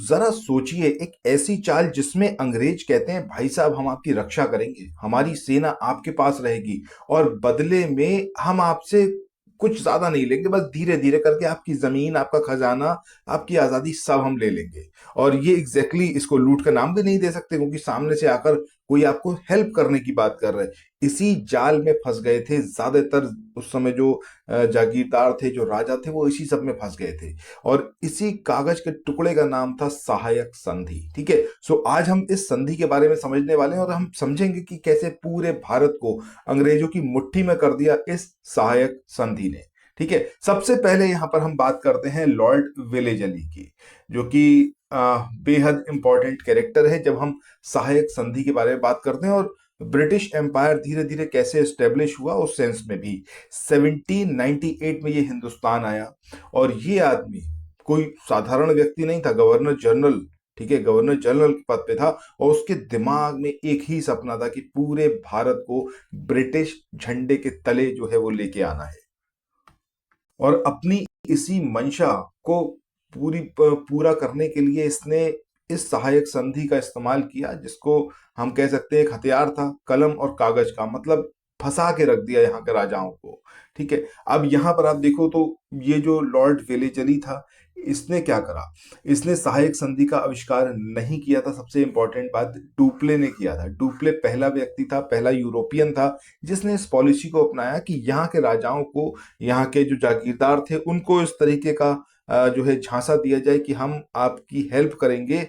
जरा सोचिए, एक ऐसी चाल जिसमें अंग्रेज कहते हैं भाई साहब हम आपकी रक्षा करेंगे, हमारी सेना आपके पास रहेगी और बदले में हम आपसे कुछ ज्यादा नहीं लेंगे, बस धीरे धीरे करके आपकी जमीन, आपका खजाना, आपकी आजादी सब हम ले लेंगे। और ये एग्जैक्टली इसको लूट का नाम भी नहीं दे सकते, क्योंकि सामने से आकर कोई आपको हेल्प करने की बात कर रहा है। इसी जाल में फंस गए थे ज्यादातर उस समय जो जागीरदार थे, जो राजा थे, वो इसी सब में फंस गए थे। और इसी कागज के टुकड़े का नाम था सहायक संधि। ठीक है, सो आज हम इस संधि के बारे में समझने वाले हैं और हम समझेंगे कि कैसे पूरे भारत को अंग्रेजों की मुट्ठी में कर दिया इस सहायक संधि ने। ठीक है, सबसे पहले यहां पर हम बात करते हैं लॉर्ड वेलेजली की, जो कि बेहद इंपॉर्टेंट कैरेक्टर है जब हम सहायक संधि के बारे में बात करते हैं। और ब्रिटिश एम्पायर धीरे धीरे कैसे एस्टेब्लिश हुआ उस सेंस में भी 1798 में ये हिंदुस्तान आया। और ये आदमी कोई साधारण व्यक्ति नहीं था, गवर्नर जनरल, ठीक है, गवर्नर जनरल के पद पे था। और उसके दिमाग में एक ही सपना था कि पूरे भारत को ब्रिटिश झंडे के तले जो है वो लेके आना है। और अपनी इसी मंशा को पूरा करने के लिए इसने इस सहायक संधि का इस्तेमाल किया, जिसको हम कह सकते हैं एक हथियार था, कलम और कागज का, मतलब फंसा के रख दिया यहाँ के राजाओं को। ठीक है, अब यहाँ पर आप देखो तो ये जो लॉर्ड वेलेजली था, इसने क्या करा, इसने सहायक संधि का आविष्कार नहीं किया था। सबसे इंपॉर्टेंट बात डुप्ले ने किया था। डुप्ले पहला व्यक्ति था, पहला यूरोपियन था जिसने इस पॉलिसी को अपनाया कि यहाँ के राजाओं को, यहाँ के जो जागीरदार थे, उनको इस तरीके का जो है झांसा दिया जाए कि हम आपकी हेल्प करेंगे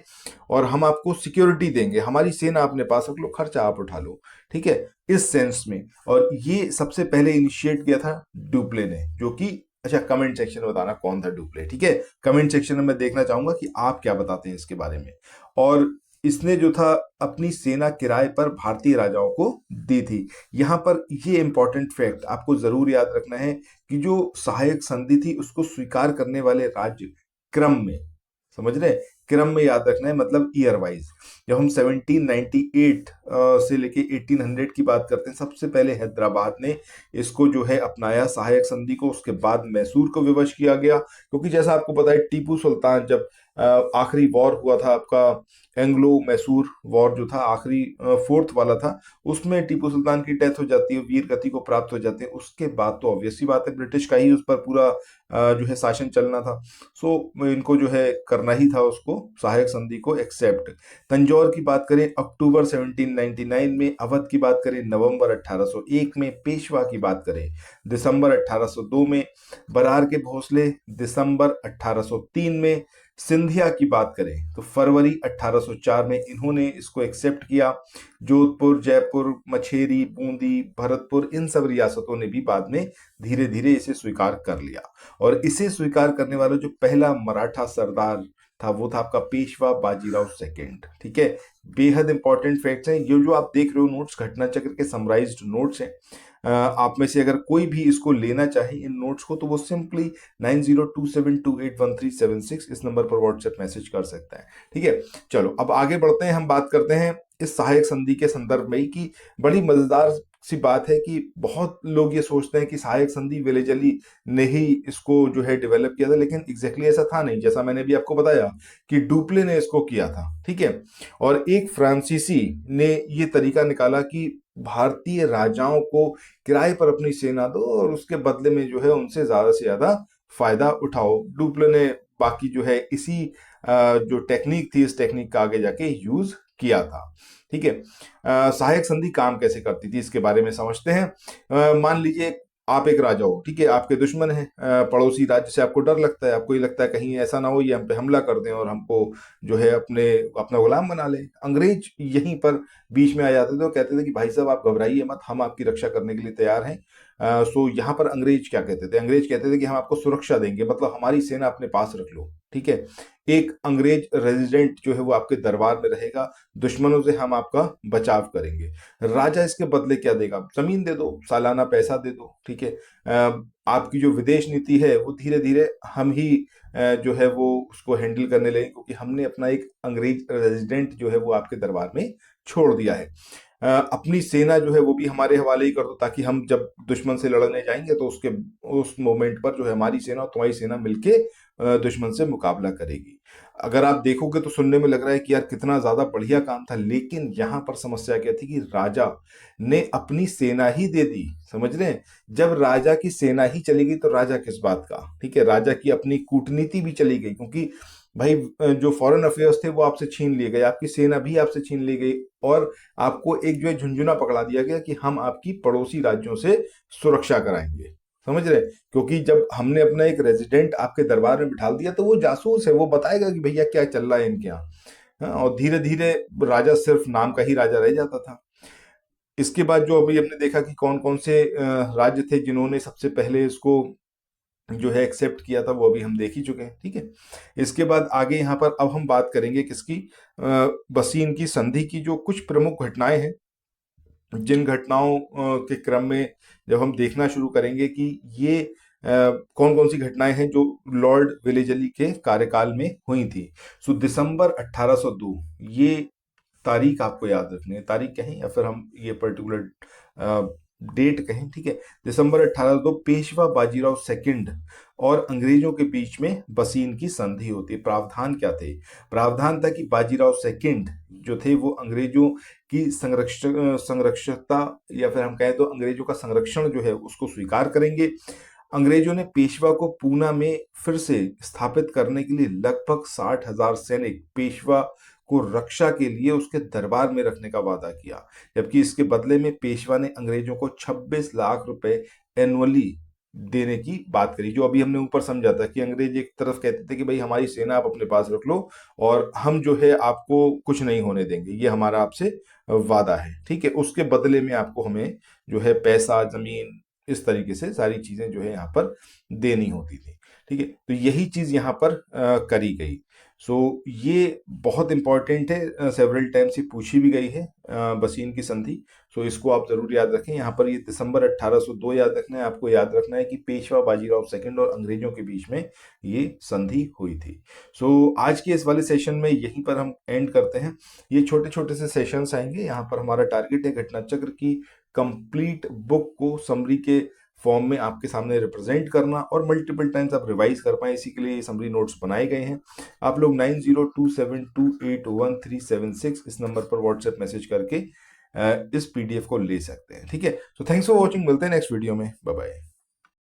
और हम आपको सिक्योरिटी देंगे, हमारी सेना अपने पास रख लो, खर्चा आप उठा लो। ठीक है, इस सेंस में। और ये सबसे पहले इनिशिएट किया था डुप्ले ने, जो कि, अच्छा, कमेंट सेक्शन में बताना कौन था डुप्ले। ठीक है, कमेंट सेक्शन में मैं देखना चाहूंगा कि आप क्या बताते हैं इसके बारे में। और इसने जो था अपनी सेना किराए पर भारतीय राजाओं को दी थी। यहां पर ये इंपॉर्टेंट फैक्ट आपको जरूर याद रखना है कि जो सहायक संधि थी उसको स्वीकार करने वाले राज्य क्रम में, समझ रहे हैं, क्रम में याद रखना है, मतलब ईयर वाइज। जब हम 1798 से लेके 1800 की बात करते हैं, सबसे पहले हैदराबाद ने इसको जो है अपनाया सहायक संधि को। उसके बाद मैसूर को विवश किया गया, क्योंकि जैसा आपको पता है टीपू सुल्तान, जब आखिरी वॉर हुआ था आपका, एंग्लो मैसूर वॉर जो था, आखिरी फोर्थ वाला था, उसमें टीपू सुल्तान की डेथ हो जाती है, वीर गति को प्राप्त हो जाते हैं। उसके बाद तो ऑब्वियस सी बात है ब्रिटिश का ही उस पर पूरा जो है शासन चलना था। सो इनको जो है करना ही था उसको, सहायक संधि को एक्सेप्ट। तंजौर की बात करें अक्टूबर 1799 में, अवध की बात करें नवंबर 1801 में, पेशवा की बात करें दिसंबर 1802 में, बरार के भोसले दिसंबर 1803 में, सिंधिया की बात करें तो फरवरी 1804 में इन्होंने इसको एक्सेप्ट किया। जोधपुर, जयपुर, मछेरी, बूंदी, भरतपुर, इन सब रियासतों ने भी बाद में धीरे धीरे इसे स्वीकार कर लिया। और इसे स्वीकार करने वाला जो पहला मराठा सरदार था वो था आपका पेशवा बाजीराव सेकेंड। ठीक है, बेहद इंपॉर्टेंट फैक्ट्स हैं ये जो आप देख रहे हो नोट्स, घटना चक्र के समराइज्ड नोट्स हैं। आप में से अगर कोई भी इसको लेना चाहे इन नोट्स को, तो वो सिंपली 9027281376 इस नंबर पर व्हाट्सएप मैसेज कर सकता है। ठीक है, चलो अब आगे बढ़ते हैं। हम बात करते हैं इस सहायक संधि के संदर्भ में ही कि बड़ी मजेदार सी बात है कि बहुत लोग ये सोचते हैं कि सहायक संधि वेलेजली ने ही इसको जो है डेवलप किया था, लेकिन एग्जैक्टली ऐसा था नहीं। जैसा मैंने भी आपको बताया कि डुप्ले ने इसको किया था। ठीक है, और एक फ्रांसीसी ने ये तरीका निकाला कि भारतीय राजाओं को किराए पर अपनी सेना दो और उसके बदले में जो है उनसे ज्यादा से ज्यादा फायदा उठाओ। डुप्ले ने बाकी जो है इसी जो टेक्निक थी, इस टेक्निक का आगे जाके यूज किया था। ठीक है, सहायक संधि काम कैसे करती थी इसके बारे में समझते हैं। मान लीजिए आप एक राजा हो, ठीक है, आपके दुश्मन है पड़ोसी राज्य से, आपको डर लगता है, आपको ये लगता है कहीं ऐसा ना हो ये हम पे हमला कर दें और हमको जो है अपना गुलाम बना ले। अंग्रेज यहीं पर बीच में आ जाते थे और कहते थे कि भाई साहब आप घबराइए मत, हम आपकी रक्षा करने के लिए तैयार हैं। सो यहाँ पर अंग्रेज क्या कहते थे, अंग्रेज कहते थे कि हम आपको सुरक्षा देंगे, मतलब हमारी सेना अपने पास रख लो। ठीक है, एक अंग्रेज रेजिडेंट जो है वो आपके दरबार में रहेगा, दुश्मनों से हम आपका बचाव करेंगे। राजा इसके बदले क्या देगा, जमीन दे दो, सालाना पैसा दे दो। ठीक है, आपकी जो विदेश नीति है वो धीरे धीरे हम ही जो है वो उसको हैंडल करने लगे, क्योंकि हमने अपना एक अंग्रेज रेजिडेंट जो है वो आपके दरबार में छोड़ दिया है। अपनी सेना जो है वो भी हमारे हवाले ही कर दो, ताकि हम जब दुश्मन से लड़ने जाएंगे तो उस मोमेंट पर जो है हमारी सेना और तुम्हारी सेना मिलके दुश्मन से मुकाबला करेगी। अगर आप देखोगे तो सुनने में लग रहा है कि यार कितना ज्यादा बढ़िया काम था, लेकिन यहाँ पर समस्या क्या थी कि राजा ने अपनी सेना ही दे दी। समझ रहे हैं? जब राजा की सेना ही चली गई तो राजा किस बात का, ठीक है, राजा की अपनी कूटनीति भी चली गई, क्योंकि भाई जो फॉरेन अफेयर्स थे वो आपसे छीन लिए गए, आपकी सेना भी आपसे छीन ली गई, और आपको एक जो है झुंझुना पकड़ा दिया गया कि हम आपकी पड़ोसी राज्यों से सुरक्षा कराएंगे। समझ रहे? क्योंकि जब हमने अपना एक रेजिडेंट आपके दरबार में बिठा दिया तो वो जासूस है, वो बताएगा कि भैया क्या चल रहा है इनके यहाँ। हाँ, और धीरे धीरे राजा सिर्फ नाम का ही राजा रह जाता था। इसके बाद जो अभी हमने देखा कि कौन कौन से राज्य थे जिन्होंने सबसे पहले इसको जो है एक्सेप्ट किया था, वो अभी हम देख ही चुके हैं। ठीक है, इसके बाद आगे यहाँ पर अब हम बात करेंगे किसकी, बसीन की संधि की जो कुछ प्रमुख घटनाएं हैं, जिन घटनाओं के क्रम में जब हम देखना शुरू करेंगे कि ये कौन कौन सी घटनाएं हैं जो लॉर्ड विलेजली के कार्यकाल में हुई थी। सो दिसंबर 1802, ये तारीख आपको याद रखनी है, तारीख कहें या फिर हम ये पर्टिकुलर डेट कहें, ठीक है। दिसंबर 1802 पेशवा बाजीराव सेकंड और अंग्रेजों के बीच में बसीन की संधि होती है। प्रावधान क्या थे? प्रावधान था कि बाजीराव सेकंड जो थे वो अंग्रेजों की संरक्षकता, या फिर हम कहें तो अंग्रेजों का संरक्षण जो है उसको स्वीकार करेंगे। अंग्रेजों ने पेशवा को पूना में फिर से स्थापित करने के लिए लगभग 60,000 सैनिक पेशवा को रक्षा के लिए उसके दरबार में रखने का वादा किया, जबकि इसके बदले में पेशवा ने अंग्रेजों को 26 लाख रुपए एनुअली देने की बात करी। जो अभी हमने ऊपर समझा था कि अंग्रेज एक तरफ कहते थे कि भाई हमारी सेना आप अपने पास रख लो और हम जो है आपको कुछ नहीं होने देंगे, ये हमारा आपसे वादा है। ठीक है, उसके बदले में आपको हमें जो है पैसा, जमीन, इस तरीके से सारी चीजें जो है यहाँ पर देनी होती थी। ठीक है, तो यही चीज यहाँ पर करी गई। सो ये बहुत इंपॉर्टेंट है, सेवरल टाइम्स ये पूछी भी गई है, बसीन की संधि। सो इसको आप जरूर याद रखें। यहाँ पर ये दिसंबर 1802 याद रखना है, आपको याद रखना है कि पेशवा बाजीराव सेकंड और अंग्रेजों के बीच में ये संधि हुई थी। सो आज के इस वाले सेशन में यहीं पर हम एंड करते हैं। ये छोटे छोटे से सेशंस आएंगे, यहाँ पर हमारा टारगेट है घटना चक्र की कंप्लीट बुक को समरी के फॉर्म में आपके सामने रिप्रेजेंट करना और मल्टीपल टाइम्स आप रिवाइज कर पाए, इसी के लिए समरी नोट्स बनाए गए हैं। आप लोग 9027281376 इस नंबर पर व्हाट्सएप मैसेज करके इस पीडीएफ को ले सकते हैं। ठीक है, तो थैंक्स फॉर वॉचिंग, मिलते हैं नेक्स्ट वीडियो में, बाय बाय।